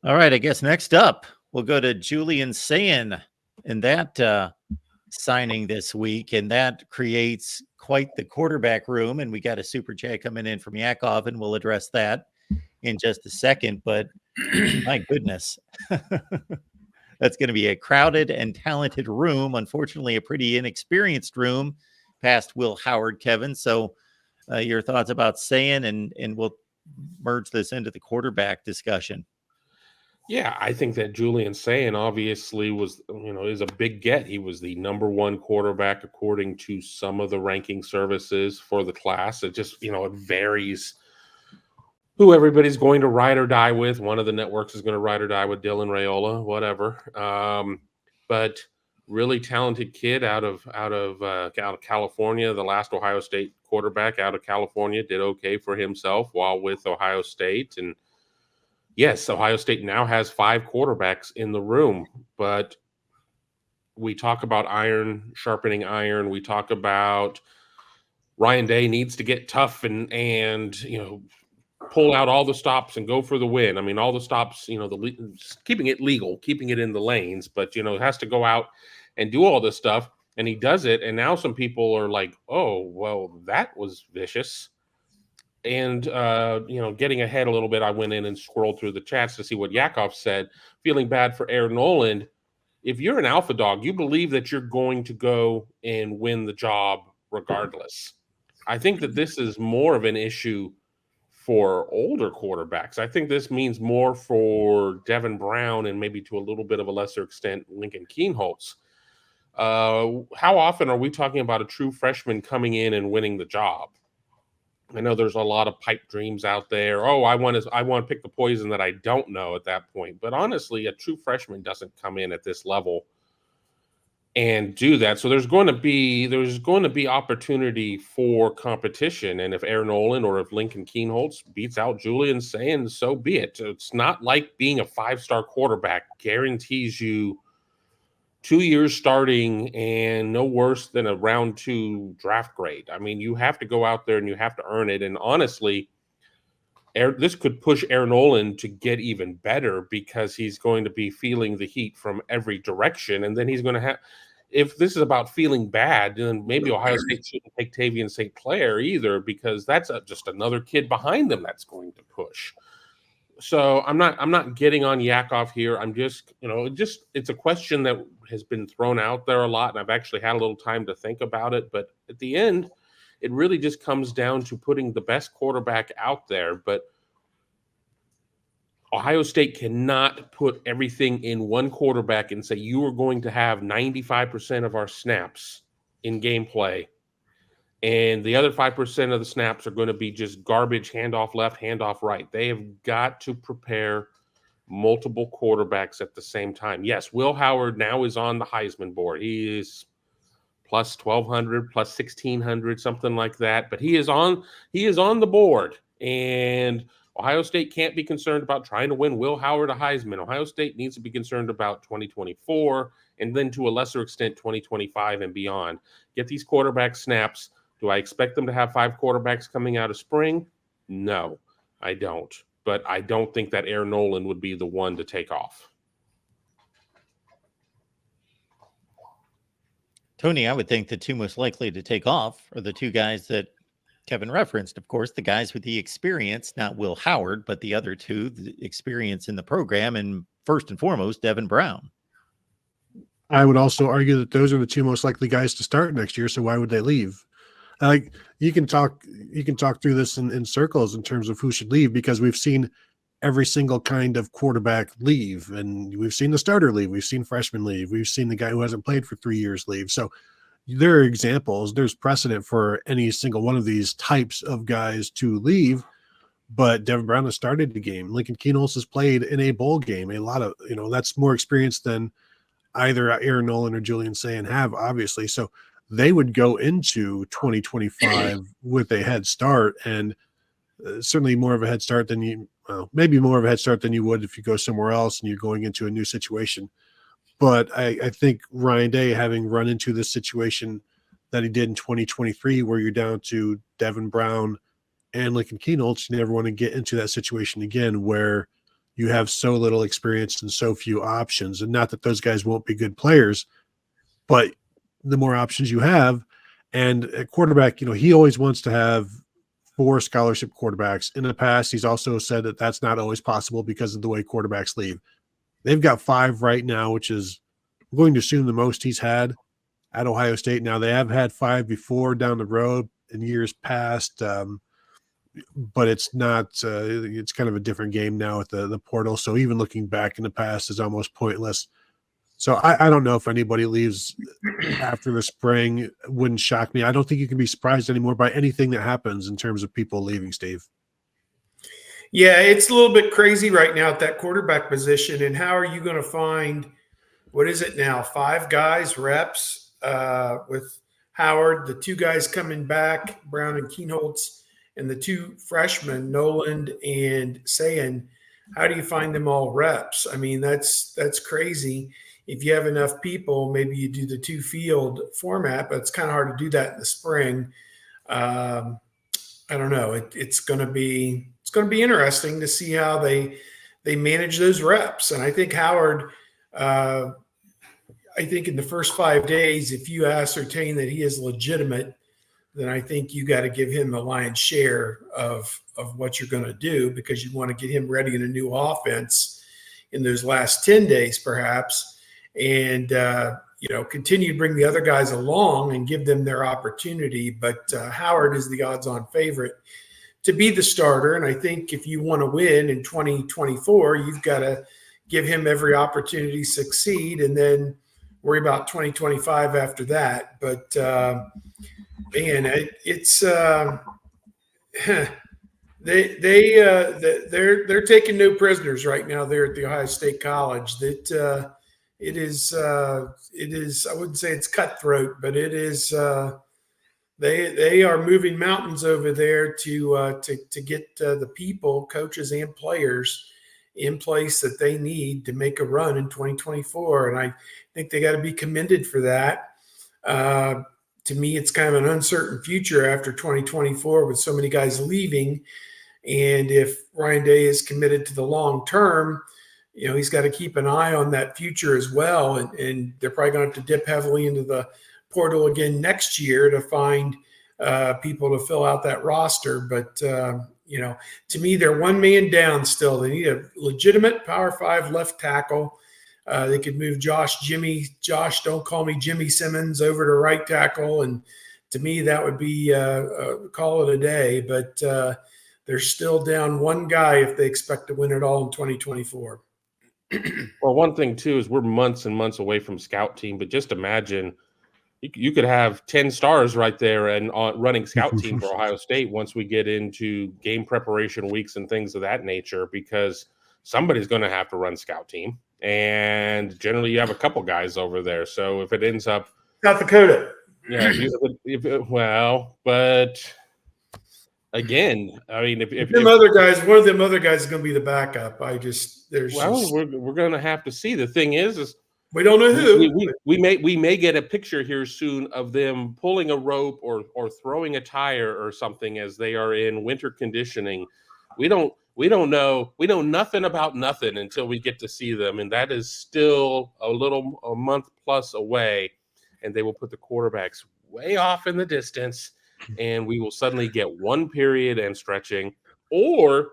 All right, I guess next up, we'll go to Julian Sayin in that signing this week, and that creates quite the quarterback room. And we got a super chat coming in from Yakov, and we'll address that in just a second. But my goodness, that's going to be a crowded and talented room. Unfortunately, a pretty inexperienced room past Will Howard, Kevin. So your thoughts about Sayin, and we'll merge this into the quarterback discussion. Yeah, I think that Julian Sayin obviously was, is a big get. He was the number one quarterback according to some of the ranking services for the class. It just, it varies who everybody's going to ride or die with. One of the networks is going to ride or die with Dylan Raiola, whatever. But really talented kid out of California. The last Ohio State quarterback out of California did okay for himself while with Ohio State. And yes, Ohio State now has 5 quarterbacks in the room, but we talk about iron sharpening iron. We talk about Ryan Day needs to get tough and pull out all the stops and go for the win. I mean, all the stops, keeping it legal, keeping it in the lanes, but it has to go out and do all this stuff, and he does it. And now some people are like, "Oh, well, that was vicious." And, getting ahead a little bit, I went in and scrolled through the chats to see what Yakov said, feeling bad for Aaron Noland. If you're an alpha dog, you believe that you're going to go and win the job regardless. I think that this is more of an issue for older quarterbacks. I think this means more for Devin Brown and maybe to a little bit of a lesser extent, Lincoln Kienholz. How often are we talking about a true freshman coming in and winning the job? I know there's a lot of pipe dreams out there. Oh, I want to pick the poison that I don't know at that point. But honestly, a true freshman doesn't come in at this level and do that. So there's going to be opportunity for competition. And if Aaron Noland or if Lincoln Kienholz beats out Julian Sayin, so be it. It's not like being a 5-star quarterback guarantees you 2 years starting and no worse than a round 2 draft grade. I mean, you have to go out there and you have to earn it. And honestly, this could push Aaron Noland to get even better because he's going to be feeling the heat from every direction. And then he's going to have, if this is about feeling bad, then maybe Ohio State shouldn't take Tavian St. Clair either, because that's just another kid behind them that's going to push. So I'm not getting on Yakov here. I'm just, it's a question that has been thrown out there a lot, and I've actually had a little time to think about it. But at the end, it really just comes down to putting the best quarterback out there. But Ohio State cannot put everything in one quarterback and say you are going to have 95% of our snaps in gameplay, and the other 5% of the snaps are going to be just garbage, handoff left, handoff right. They have got to prepare multiple quarterbacks at the same time. Yes, Will Howard now is on the Heisman board. He is plus 1,200, plus 1,600, something like that. But he is on the board. And Ohio State can't be concerned about trying to win Will Howard a Heisman. Ohio State needs to be concerned about 2024 and then to a lesser extent 2025 and beyond. Get these quarterback snaps. Do I expect them to have 5 quarterbacks coming out of spring? No, I don't. But I don't think that Aaron Noland would be the one to take off. Tony, I would think the 2 most likely to take off are the 2 guys that Kevin referenced. Of course, the guys with the experience, not Will Howard, but the other 2, the experience in the program, and first and foremost, Devin Brown. I would also argue that those are the 2 most likely guys to start next year. So why would they leave? Like, you can talk through this in circles in terms of who should leave, because we've seen every single kind of quarterback leave, and we've seen the starter leave, we've seen freshmen leave, we've seen the guy who hasn't played for 3 years leave. So there are examples, there's precedent for any single one of these types of guys to leave. But Devin Brown has started the game. Lincoln Kienholz has played in a bowl game. A lot of, that's more experience than either Aaron Noland or Julian Sayin have, obviously. So they would go into 2025 with a head start, and certainly more of a head start than maybe more of a head start than you would if you go somewhere else and you're going into a new situation. But I think Ryan Day, having run into this situation that he did in 2023, where you're down to Devin Brown and Lincoln Kienholz, you never want to get into that situation again where you have so little experience and so few options. And not that those guys won't be good players, but the more options you have, and at quarterback, he always wants to have 4 scholarship quarterbacks. In the past, he's also said that that's not always possible because of the way quarterbacks leave. They've got 5 right now, which is, I'm going to assume, the most he's had at Ohio State. Now, they have had 5 before down the road in years past, but it's not. It's kind of a different game now with the portal. So even looking back in the past is almost pointless. So I don't know if anybody leaves after the spring. It wouldn't shock me. I don't think you can be surprised anymore by anything that happens in terms of people leaving, Steve. Yeah, it's a little bit crazy right now at that quarterback position. And how are you going to find, what is it now, 5 guys, reps with Howard, the 2 guys coming back, Brown and Keenholz, and the 2 freshmen, Noland and Sayin? How do you find them all reps? I mean, that's crazy. If you have enough people, maybe you do the 2 field format, but it's kind of hard to do that in the spring. I don't know. It's going to be interesting to see how they manage those reps. And I think Howard, I think in the first 5 days, if you ascertain that he is legitimate, then I think you got to give him the lion's share of what you're going to do, because you want to get him ready in a new offense in those last 10 days, perhaps. And, continue to bring the other guys along and give them their opportunity. But Howard is the odds-on favorite to be the starter. And I think if you want to win in 2024, you've got to give him every opportunity to succeed, and then worry about 2025 after that. But, man, they're taking no prisoners right now there at the Ohio State College. That it is I wouldn't say it's cutthroat, but it is they are moving mountains over there to get the people, coaches and players in place that they need to make a run in 2024. And I think they got to be commended for that. To me, it's kind of an uncertain future after 2024 with so many guys leaving. And if Ryan Day is committed to the long term, he's got to keep an eye on that future as well. And they're probably going to have to dip heavily into the portal again next year to find people to fill out that roster. But, to me, they're 1 man down still. They need a legitimate Power 5 left tackle. They could move Josh, don't call me Jimmy Simmons, over to right tackle. And to me, that would be call it a day. But they're still down 1 guy if they expect to win it all in 2024. Well, one thing too is we're months and months away from scout team, but just imagine you could have 10 stars right there and running scout team for Ohio State once we get into game preparation weeks and things of that nature, because somebody's going to have to run scout team, and generally you have a couple guys over there. So if it ends up South Dakota, yeah, but again, I mean, if other guys, one of them other guys is going to be the backup. We're going to have to see. The thing is we don't know who. We may get a picture here soon of them pulling a rope or throwing a tire or something as they are in winter conditioning. We don't know. We know nothing about nothing until we get to see them, and that is still a month plus away. And they will put the quarterbacks way off in the distance, and we will suddenly get 1 period and stretching, or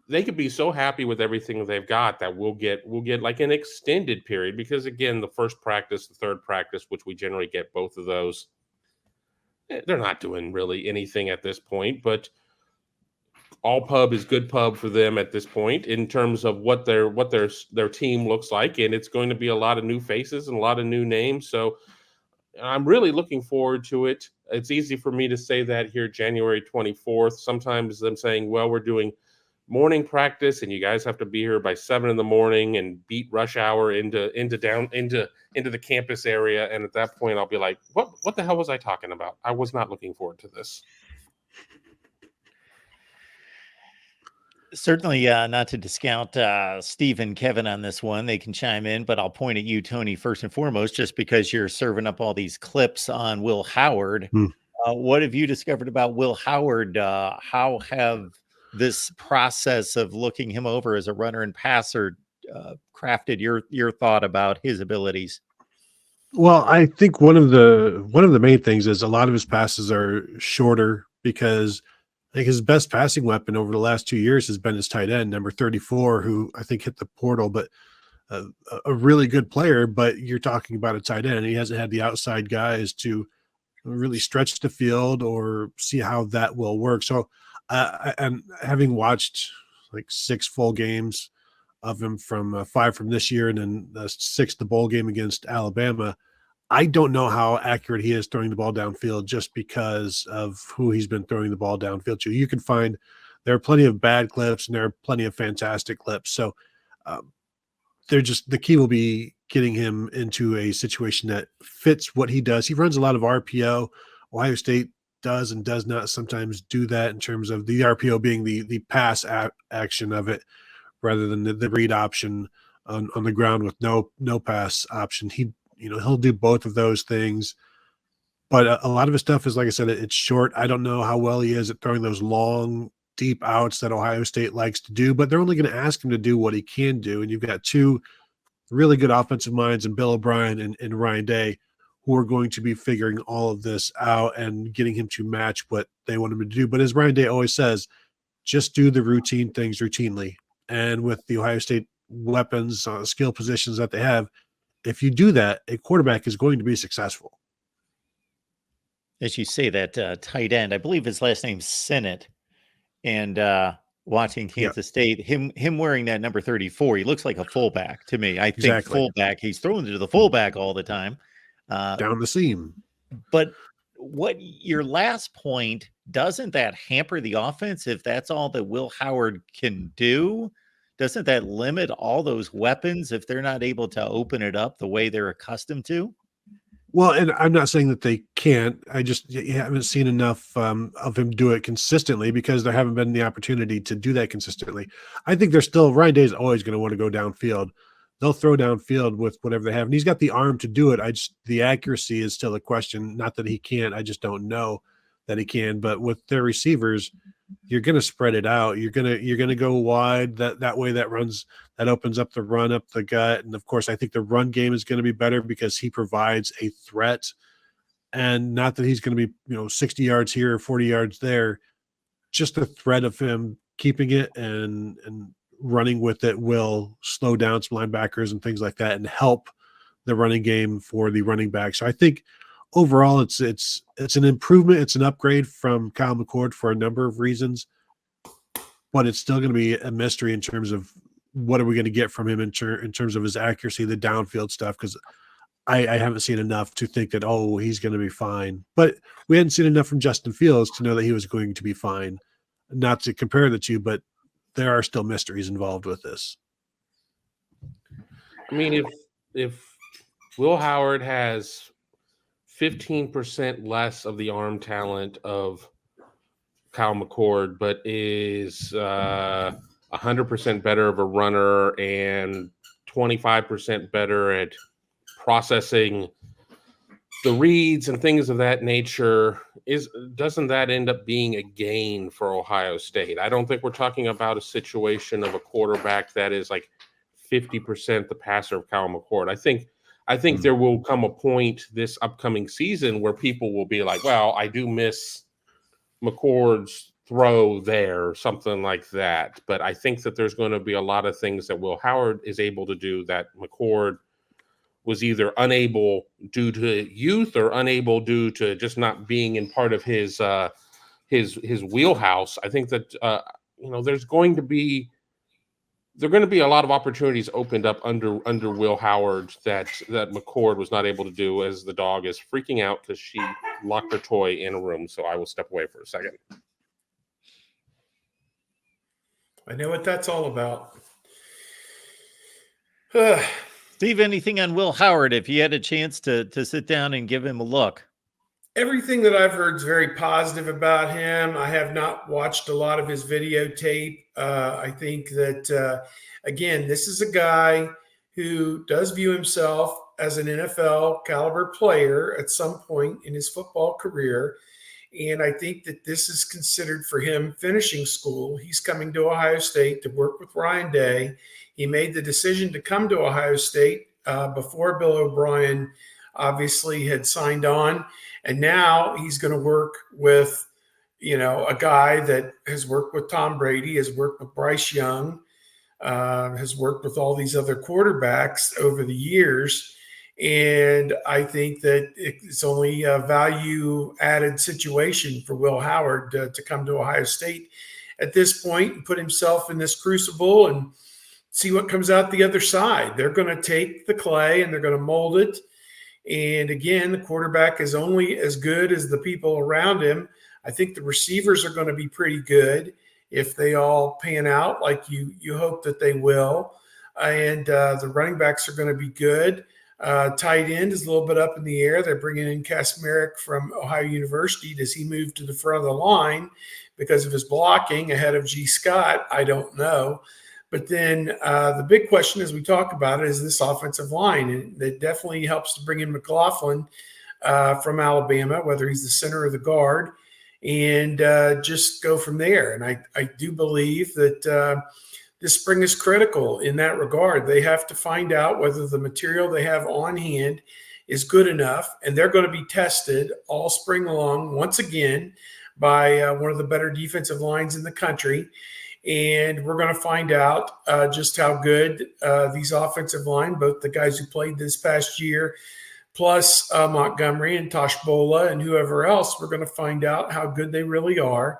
they could be so happy with everything they've got that we'll get like an extended period, because again, the first practice, the third practice, which we generally get both of those, they're not doing really anything at this point, but all pub is good pub for them at this point in terms of what their team looks like. And it's going to be a lot of new faces and a lot of new names. So I'm really looking forward to it. It's easy for me to say that here, January 24th. Sometimes I'm saying, well, we're doing morning practice and you guys have to be here by 7 a.m. and beat rush hour into the campus area. And at that point, I'll be like, what the hell was I talking about? I was not looking forward to this. Certainly not to discount Steve and Kevin on this one. They can chime in, but I'll point at you, Tony, first and foremost, just because you're serving up all these clips on Will Howard. What have you discovered about Will Howard? How have this process of looking him over as a runner and passer crafted your thought about his abilities? Well, I think one of the main things is a lot of his passes are shorter because I think his best passing weapon over the last 2 years has been his tight end, number 34, who I think hit the portal, but a really good player. But you're talking about a tight end. He hasn't had the outside guys to really stretch the field or see how that will work. So, and having watched like 6 full games of him from 5 from this year and then the 6th the bowl game against Alabama, I don't know how accurate he is throwing the ball downfield just because of who he's been throwing the ball downfield to. You can find there are plenty of bad clips and there are plenty of fantastic clips. So they're just the key will be getting him into a situation that fits what he does. He runs a lot of RPO. Ohio State does and does not sometimes do that in terms of the RPO being the pass action of it rather than the read option on the ground with no pass option. He'll do both of those things, but a lot of his stuff is, like I said, it's short. I don't know how well he is at throwing those long, deep outs that Ohio State likes to do, but they're only going to ask him to do what he can do. And you've got 2 really good offensive minds in Bill O'Brien and Ryan Day, who are going to be figuring all of this out and getting him to match what they want him to do. But as Ryan Day always says, just do the routine things routinely. And with the Ohio State weapons, skill positions that they have, if you do that, a quarterback is going to be successful. As you say, that tight end, I believe his last name's Sinnott, and watching Kansas State, him wearing that number 34, he looks like a fullback to me. I think Exactly. fullback, he's throwing to the fullback all the time. Down the seam. But what your last point, doesn't that hamper the offense if that's all that Will Howard can do? Doesn't that limit all those weapons if they're not able to open it up the way they're accustomed to? Well, and I'm not saying that they can't. You haven't seen enough of him do it consistently because there haven't been the opportunity to do that consistently. I think Ryan Day is always going to want to go downfield. They'll throw downfield with whatever they have. And he's got the arm to do it. The accuracy is still a question. Not that he can't. I just don't know that he can. But with their receivers, you're going to spread it out. You're going to go wide. That way that opens up the run up the gut. And of course, I think the run game is going to be better because he provides a threat. And not that he's going to be 60 yards here or 40 yards there. Just the threat of him keeping it and running with it will slow down some linebackers and things like that and help the running game for the running back. So I think overall it's an improvement. It's an upgrade from Kyle McCord for a number of reasons, but it's still going to be a mystery in terms of what are we going to get from him in terms of his accuracy, the downfield stuff, because I haven't seen enough to think that, he's going to be fine. But we hadn't seen enough from Justin Fields to know that he was going to be fine. Not to compare the two, but there are still mysteries involved with this. I mean, if Will Howard has 15% less of the arm talent of Kyle McCord, but is 100% better of a runner and 25% better at processing the reads and things of that nature, doesn't that end up being a gain for Ohio State? I don't think we're talking about a situation of a quarterback that is like 50% the passer of Kyle McCord. I think there will come a point this upcoming season where people will be like, well, I do miss McCord's throw there, or something like that. But I think that there's going to be a lot of things that Will Howard is able to do that McCord was either unable due to youth or unable due to just not being in part of his wheelhouse. I think that there's going to be a lot of opportunities opened up under Will Howard that McCord was not able to do, as the dog is freaking out because she locked her toy in a room. So I will step away for a second. I know what that's all about. Steve, anything on Will Howard if you had a chance to sit down and give him a look? Everything that I've heard is very positive about him. I have not watched a lot of his videotape. I think that, again, this is a guy who does view himself as an NFL caliber player at some point in his football career. And I think that this is considered for him finishing school. He's coming to Ohio State to work with Ryan Day. He made the decision to come to Ohio State before Bill O'Brien obviously had signed on. And now he's going to work with, a guy that has worked with Tom Brady, has worked with Bryce Young, has worked with all these other quarterbacks over the years. And I think that it's only a value added situation for Will Howard to come to Ohio State at this point and put himself in this crucible and see what comes out the other side. They're going to take the clay and they're going to mold it. And again, the quarterback is only as good as the people around him. I think the receivers are going to be pretty good if they all pan out like you hope that they will. And the running backs are going to be good. Tight end is a little bit up in the air. They're bringing in Kasmerick from Ohio University. Does he move to the front of the line because of his blocking ahead of G. Scott? I don't know. But then the big question as we talk about it is this offensive line. And it definitely helps to bring in McLaughlin from Alabama, whether he's the center or the guard, and just go from there. And I do believe that this spring is critical in that regard. They have to find out whether the material they have on hand is good enough, and they're going to be tested all spring long once again by one of the better defensive lines in the country. And we're going to find out just how good these offensive line, both the guys who played this past year, plus Montgomery and Toshbola and whoever else, we're going to find out how good they really are.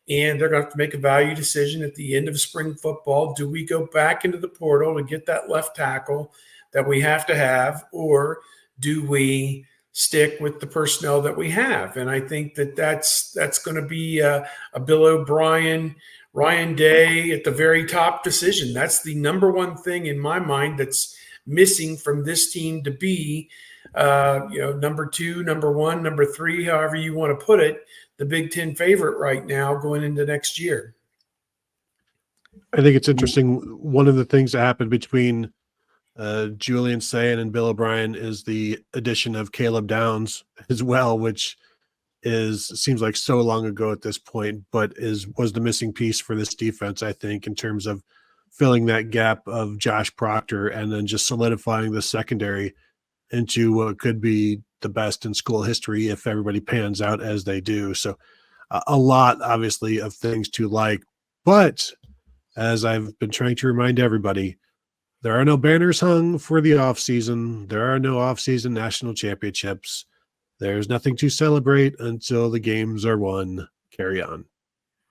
And they're going to have to make a value decision at the end of spring football. Do we go back into the portal to get that left tackle that we have to have, or do we stick with the personnel that we have? And I think that that's going to be a Bill O'Brien, Ryan Day at the very top decision. That's the number one thing in my mind that's missing from this team to be, number two, number one, number three, however you want to put it, the Big Ten favorite right now going into next year. I think it's interesting. One of the things that happened between Julian Sayin and Bill O'Brien is the addition of Caleb Downs as well, which seems like so long ago at this point, but was the missing piece for this defense, I think, in terms of filling that gap of Josh Proctor and then just solidifying the secondary into what could be the best in school history if everybody pans out as they do. So a lot, obviously, of things to like. But as I've been trying to remind everybody, there are no banners hung for the offseason. There are no offseason national championships. There's nothing to celebrate until the games are won. Carry on.